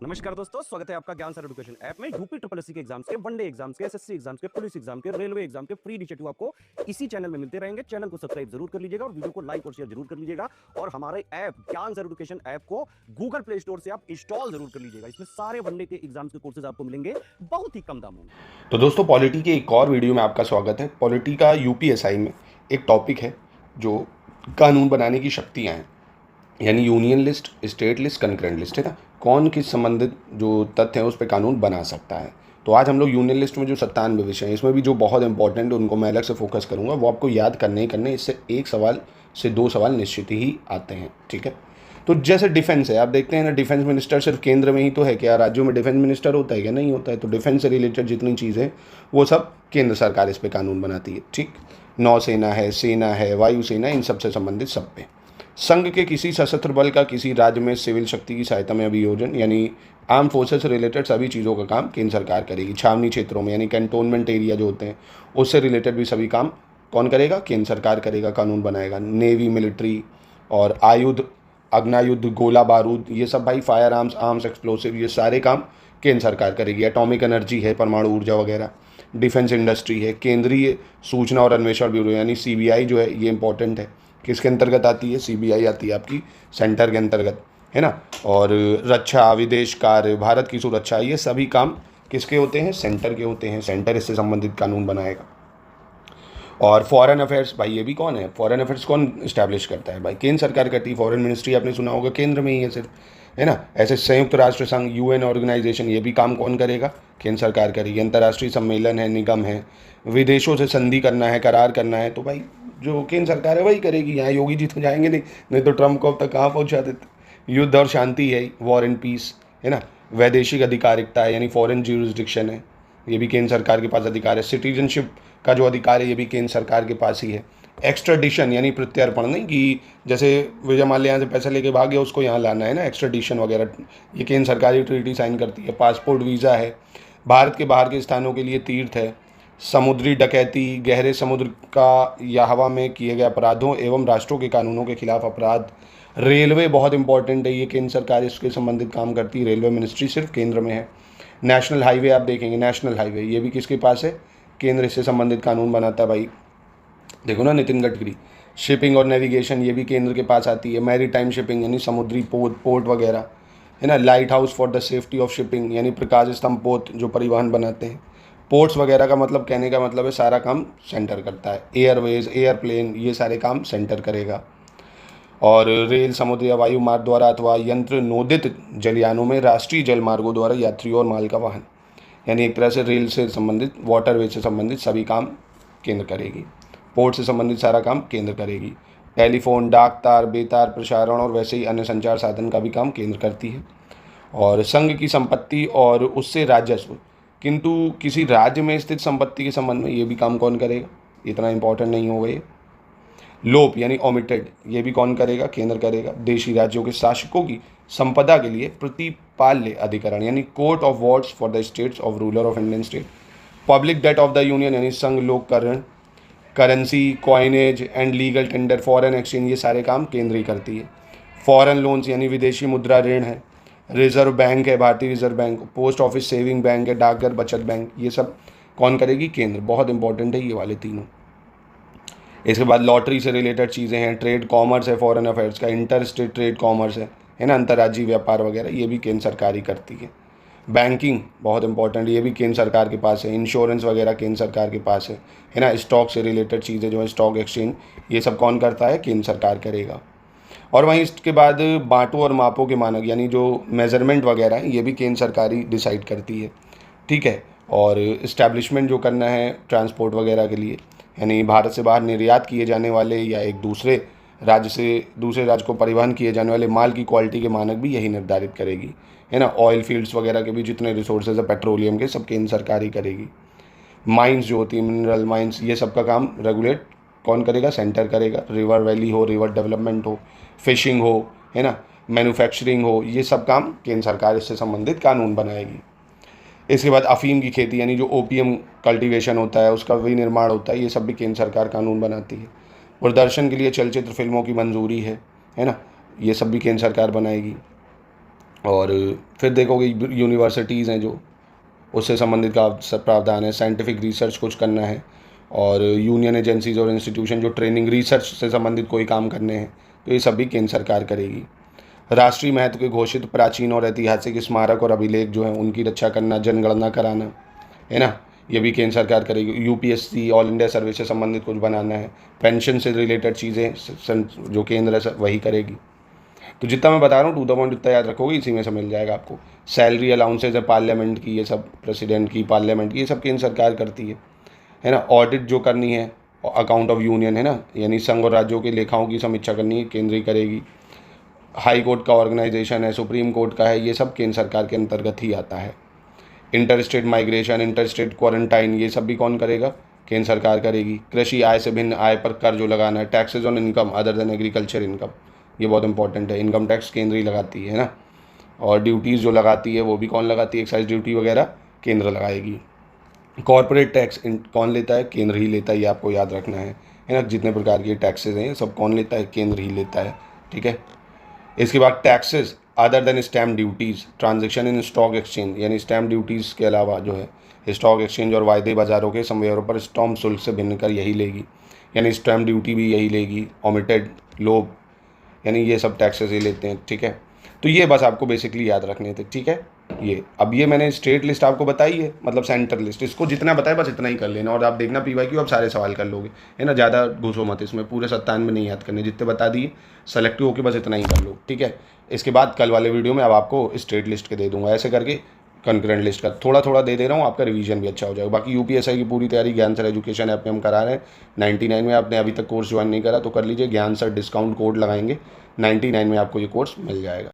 नमस्कार दोस्तों, स्वागत है आपका ज्ञान सर एजुकेशन ऐप में। यूपी ट्रिपल एससी के एग्जाम्स के, वनडे एग्जाम्स के, एसएससी एग्जाम्स के, पुलिस एग्जाम के, रेलवे एग्जाम के फ्री इनिशिएटिव आपको इसी चैनल में मिलते रहेंगे। चैनल को सब्सक्राइब जरूर कर लीजिएगा और वीडियो को लाइक और शेयर जरूर कर लीजिएगा। और हमारे ऐप ज्ञान सर एजुकेशन ऐप को गूगल प्ले स्टोर से आप इंस्टॉल जरूर कर लीजिएगा। इसमें सारे वनडे के एग्जाम्स के कोर्सेज आपको मिलेंगे बहुत ही कम दामों में। तो दोस्तों, पॉलिटी के एक और वीडियो में आपका स्वागत है। पॉलिटी का यूपीएसआई में एक टॉपिक है जो कानून बनाने की शक्तियाँ हैं, यानी union list, state list, concurrent list, है ना। कौन किस संबंधित जो तथ्य हैं उस पर कानून बना सकता है। तो आज हम लोग यूनियन लिस्ट में जो 97 विषय हैं, इसमें भी जो बहुत इंपॉर्टेंट है उनको मैं अलग से फोकस करूँगा। वो आपको याद करने ही करने, इससे एक सवाल से दो सवाल निश्चित ही आते हैं, ठीक है। तो जैसे डिफेंस है, आप देखते हैं ना, डिफेंस मिनिस्टर सिर्फ केंद्र में ही तो है क्या? राज्यों में डिफेंस मिनिस्टर होता है क्या? नहीं होता है। तो डिफेंस से रिलेटेड जितनी चीज़ें वो सब केंद्र सरकार इस पे कानून बनाती है, ठीक। नौसेना है, सेना है, वायुसेना, इन सब से संबंधित सब पे। संघ के किसी सशस्त्र बल का किसी राज्य में सिविल शक्ति की सहायता में अभियोजन, यानी आर्म फोर्सेस से रिलेटेड सभी चीज़ों का काम केंद्र सरकार करेगी। छावनी क्षेत्रों में, यानी कैंटोनमेंट एरिया जो होते हैं, उससे रिलेटेड भी सभी काम कौन करेगा? केंद्र सरकार करेगा, कानून बनाएगा। नेवी, मिलिट्री और आयुध, अग्नायुद्ध, गोला बारूद, ये सब भाई, फायर आर्म्स, आर्म्स एक्सप्लोसिव, ये सारे काम केंद्र सरकार करेगी। एटॉमिक एनर्जी है, परमाणु ऊर्जा वगैरह। डिफेंस इंडस्ट्री है। केंद्रीय सूचना और अन्वेषण ब्यूरो यानी सीबीआई जो है, ये इंपॉर्टेंट है। किसके अंतर्गत आती है? सीबीआई आती है आपकी सेंटर के अंतर्गत, है ना। और रक्षा, विदेश कार्य, भारत की सुरक्षा, ये सभी काम किसके होते हैं? सेंटर के होते हैं। सेंटर इससे संबंधित कानून बनाएगा। और फॉरेन अफेयर्स, भाई ये भी कौन है? फॉरेन अफेयर्स कौन इस्टेब्लिश करता है? भाई केंद्र सरकार करती है। फॉरेन मिनिस्ट्री आपने सुना होगा, केंद्र में ही है सिर्फ, है ना। ऐसे संयुक्त राष्ट्र संघ, यूएन ऑर्गेनाइजेशन, ये भी काम कौन करेगा? केंद्र सरकार करेगी। अंतर्राष्ट्रीय सम्मेलन है, निगम है, विदेशों से संधि करना है, करार करना है, तो भाई जो केंद्र सरकार है वही करेगी। यहाँ योगी जी तो जाएंगे नहीं, नहीं तो ट्रम्प को अब तक कहाँ पहुँचा देते। युद्ध और शांति है, वॉर एंड पीस, है ना। वैदेशिक अधिकारिकता है, यानी फॉरेन ज्यूरिसडिक्शन है, ये भी केंद्र सरकार के पास अधिकार है। सिटीजनशिप का जो अधिकार है, ये भी केंद्र सरकार के पास ही है। एक्स्ट्राडिशन यानी प्रत्यर्पण, नहीं कि जैसे विजय माल्या यहाँ से पैसा लेके भाग गया, उसको यहाँ लाना है ना, एक्स्ट्राडिशन वगैरह, ये केंद्र सरकार ही ट्रीटी साइन करती है। पासपोर्ट, वीज़ा है। भारत के बाहर के स्थानों के लिए तीर्थ है। समुद्री डकैती, गहरे समुद्र का या हवा में किए गए अपराधों एवं राष्ट्रों के कानूनों के खिलाफ अपराध। रेलवे बहुत इंपॉर्टेंट है, ये केंद्र सरकार इसके संबंधित काम करती है। रेलवे मिनिस्ट्री सिर्फ केंद्र में है। नेशनल हाईवे आप देखेंगे, नेशनल हाईवे, ये भी किसके पास है? केंद्र से संबंधित कानून बनाता है भाई। देखो ना, नितिन गडकरी। शिपिंग और नेविगेशन, ये भी केंद्र के पास आती है। मैरी टाइम शिपिंग यानी समुद्री पोर्ट वगैरह, है ना। Light house for the safety of shipping, यानी प्रकाश स्तंभ पोत जो परिवहन बनाते हैं। पोर्ट्स वगैरह का मतलब, कहने का मतलब है सारा काम सेंटर करता है। एयरवेज, एयरप्लेन, ये सारे काम सेंटर करेगा। और रेल, समुद्र या वायु मार्ग द्वारा अथवा यंत्र नोदित जलयानों में राष्ट्रीय जल मार्गों द्वारा यात्रियों और माल का वाहन, यानी एक तरह से रेल से संबंधित, वाटरवे से संबंधित सभी काम केंद्र करेगी। पोर्ट से संबंधित सारा काम केंद्र करेगी। टेलीफोन, डाक तार, बेतार प्रसारण और वैसे ही अन्य संचार साधन का भी काम केंद्र करती है। और संघ की संपत्ति और उससे राजस्व, किंतु किसी राज्य में स्थित संपत्ति के संबंध में ये भी काम कौन करेगा? इतना इंपॉर्टेंट नहीं होगा ये। लोप यानी ओमिटेड, ये भी कौन करेगा? केंद्र करेगा। देशी राज्यों के शासकों की संपदा के लिए प्रतिपाल्य अधिकरण, यानी court of wards for the states of ruler of Indian state. Public debt of the union, यानी संघ लोककरण। Currency, coinage and legal tender, foreign exchange, ये सारे काम केंद्र ही करती है। फॉरेन लोन्स यानी विदेशी मुद्रा ऋण है। रिजर्व बैंक है, भारतीय reserve bank. Post office saving bank है, डाकघर बचत बैंक, ये सब कौन करेगी? केंद्र। बहुत इंपॉर्टेंट है ये वाले तीनों। इसके बाद लॉटरी से रिलेटेड चीज़ें हैं। ट्रेड कॉमर्स है, फॉरेन अफेयर्स का। इंटर स्टेट ट्रेड कॉमर्स है ना, अंतर्राज्यीय व्यापार वगैरह, ये भी केंद्र सरकार ही करती है। बैंकिंग बहुत इंपॉर्टेंट, ये भी केंद्र सरकार के पास है। इंश्योरेंस वगैरह केंद्र सरकार के पास है ना। स्टॉक से रिलेटेड चीज़ें जो है, स्टॉक एक्सचेंज, ये सब कौन करता है? केंद्र सरकार करेगा। और वहीं इसके बाद बांटो और मापों के मानक, यानी जो मेजरमेंट वगैरह है, ये भी केंद्र सरकार ही डिसाइड करती है, ठीक है। और इस्टेब्लिशमेंट जो करना है ट्रांसपोर्ट वगैरह के लिए, यानी भारत से बाहर निर्यात किए जाने वाले या एक दूसरे राज्य से दूसरे राज्य को परिवहन किए जाने वाले माल की क्वालिटी के मानक भी यही निर्धारित करेगी, है ना। ऑयल फील्ड्स वगैरह के भी जितने रिसोर्सेज है पेट्रोलियम के, सब केंद्र सरकार ही करेगी। माइंस जो होती है, मिनरल माइंस, ये सब का काम रेगुलेट कौन करेगा? सेंटर करेगा। रिवर वैली हो, रिवर डेवलपमेंट हो, फिशिंग हो, है ना, मैन्युफैक्चरिंग हो, ये सब काम केंद्र सरकार इससे संबंधित कानून बनाएगी। इसके बाद अफीम की खेती, यानी जो ओपीएम कल्टीवेशन होता है, उसका विनिर्माण होता है, ये सब भी केंद्र सरकार कानून बनाती है। प्रदर्शन के लिए चलचित्र फिल्मों की मंजूरी है ना, ये सब भी केंद्र सरकार बनाएगी। और फिर देखोगे यूनिवर्सिटीज़ हैं जो उससे संबंधित का प्रावधान है, साइंटिफिक रिसर्च कुछ करना है, और यूनियन एजेंसीज और इंस्टीट्यूशन जो ट्रेनिंग रिसर्च से संबंधित कोई काम करने हैं तो ये सब भी केंद्र सरकार करेगी। राष्ट्रीय महत्व के घोषित प्राचीन और ऐतिहासिक स्मारक और अभिलेख जो हैं उनकी रक्षा करना, जनगणना कराना, है ना, ये भी केंद्र सरकार करेगी। यूपीएससी ऑल इंडिया सर्वे से संबंधित कुछ बनाना है, पेंशन से रिलेटेड चीज़ें जो केंद्र है वही करेगी। तो जितना मैं बता रहा हूँ टू द पॉइंट उतना याद रखोगे, इसी में से मिल जाएगा आपको। सैलरी अलाउंसेज है पार्लियामेंट की, ये सब प्रेसिडेंट की, पार्लियामेंट की, ये सब केंद्र सरकार करती है ना। ऑडिट जो करनी है अकाउंट ऑफ यूनियन, है ना, यानी संघ और राज्यों के लेखाओं की समीक्षा करनी है, केंद्र ही करेगी। हाई कोर्ट का ऑर्गेनाइजेशन है, सुप्रीम कोर्ट का है, ये सब केंद्र सरकार के अंतर्गत ही आता है। Inter state migration, inter state quarantine, ये सब भी कौन करेगा? केंद्र सरकार करेगी। कृषि आय से भिन्न आय पर कर जो लगाना है, taxes on income other than agriculture income, ये बहुत इंपॉर्टेंट है। इनकम टैक्स केंद्र ही लगाती है ना। और ड्यूटीज़ जो लगाती है वो भी कौन लगाती है? एक्साइज ड्यूटी वगैरह केंद्र लगाएगी। कॉर्पोरेट टैक्स कौन लेता है? केंद्र ही लेता है, ये आपको याद रखना है ना। जितने प्रकार के टैक्सेज हैं सब कौन लेता है? केंद्र ही लेता है, ठीक है। इसके बाद taxes other than stamp duties, transaction in stock exchange, यानी स्टैम्प ड्यूटीज़ के अलावा जो है स्टॉक एक्सचेंज और वायदे बाजारों के समझौतों पर स्टॉम्प शुल्क से भिन्न कर यही लेगी, यानी स्टैम्प ड्यूटी भी यही लेगी। ओमिटेड लोग, यानी ये सब टैक्सेस ही लेते हैं, ठीक है। तो ये बस आपको बेसिकली याद रखने थे, ठीक है। ये मैंने स्टेट लिस्ट आपको बताई है, मतलब सेंटर लिस्ट, इसको जितना बताया बस इतना ही कर लेना। और आप देखना PYQ आप सारे सवाल कर लोगे, है ना। ज़्यादा घुसो मत इसमें, पूरे 97 नहीं याद करने, जितने बता दिए सेलेक्टिव होकर बस इतना ही कर लो, ठीक है। इसके बाद कल वाले वीडियो में अब आपको स्टेट लिस्ट के दे दूंगा, ऐसे करके कंकरेंट लिस्ट का थोड़ा थोड़ा दे रहा हूँ, आपका रिवीजन भी अच्छा हो जाएगा। बाकी UPSI की पूरी तैयारी ज्ञान सर एजुकेशन ऐप में हम करा रहे हैं। 99 में आपने अभी तक कोर्स ज्वाइन नहीं करा तो कर लीजिए, ज्ञान सर डिस्काउंट कोड लगाएंगे, 99 में आपको ये कोर्स मिल जाएगा।